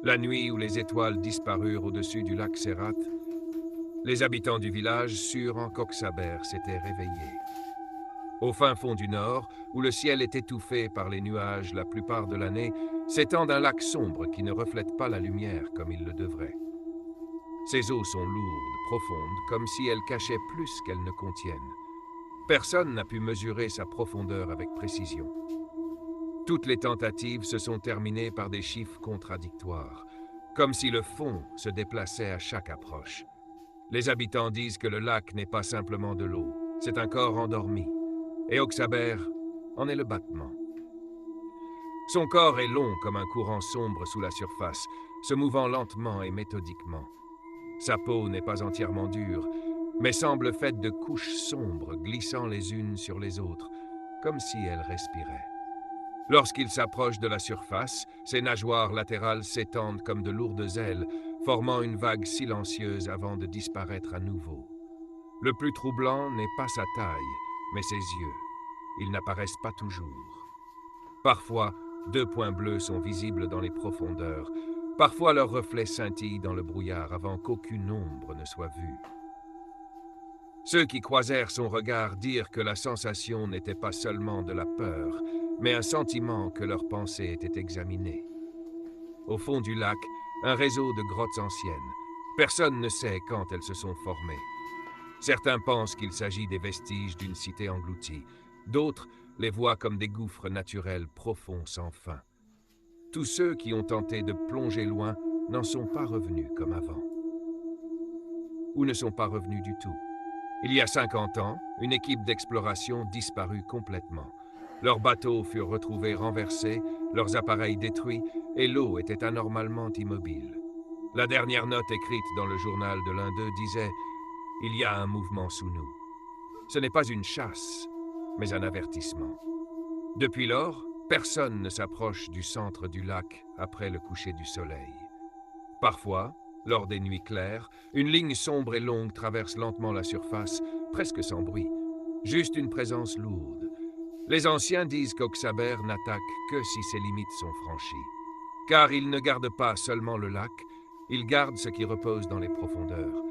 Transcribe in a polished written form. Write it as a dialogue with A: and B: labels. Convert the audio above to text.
A: La nuit où les étoiles disparurent au-dessus du lac Serrat, les habitants du village surent qu'Oxaber s'était réveillé. Au fin fond du nord, où le ciel est étouffé par les nuages la plupart de l'année, s'étend un lac sombre qui ne reflète pas la lumière comme il le devrait. Ses eaux sont lourdes, profondes, comme si elles cachaient plus qu'elles ne contiennent. Personne n'a pu mesurer sa profondeur avec précision. Toutes les tentatives se sont terminées par des chiffres contradictoires, comme si le fond se déplaçait à chaque approche. Les habitants disent que le lac n'est pas simplement de l'eau, c'est un corps endormi. Et Oxaber en est le battement. Son corps est long comme un courant sombre sous la surface, se mouvant lentement et méthodiquement. Sa peau n'est pas entièrement dure, mais semble faite de couches sombres glissant les unes sur les autres, comme si elles respiraient. Lorsqu'il s'approche de la surface, ses nageoires latérales s'étendent comme de lourdes ailes, formant une vague silencieuse avant de disparaître à nouveau. Le plus troublant n'est pas sa taille, mais ses yeux. Ils n'apparaissent pas toujours. Parfois, deux points bleus sont visibles dans les profondeurs. Parfois, leurs reflets scintillent dans le brouillard avant qu'aucune ombre ne soit vue. Ceux qui croisèrent son regard dirent que la sensation n'était pas seulement de la peur, mais un sentiment que leurs pensées étaient examinées. Au fond du lac, un réseau de grottes anciennes. Personne ne sait quand elles se sont formées. Certains pensent qu'il s'agit des vestiges d'une cité engloutie. D'autres les voient comme des gouffres naturels profonds sans fin. Tous ceux qui ont tenté de plonger loin n'en sont pas revenus comme avant. Ou ne sont pas revenus du tout. Il y a 50 ans, une équipe d'exploration disparut complètement. Leurs bateaux furent retrouvés renversés, leurs appareils détruits, et l'eau était anormalement immobile. La dernière note écrite dans le journal de l'un d'eux disait « Il y a un mouvement sous nous ». Ce n'est pas une chasse, mais un avertissement. Depuis lors, personne ne s'approche du centre du lac après le coucher du soleil. Parfois, lors des nuits claires, une ligne sombre et longue traverse lentement la surface, presque sans bruit. Juste une présence lourde. Les anciens disent qu'Oxaber n'attaque que si ses limites sont franchies. Car il ne garde pas seulement le lac, il garde ce qui repose dans les profondeurs.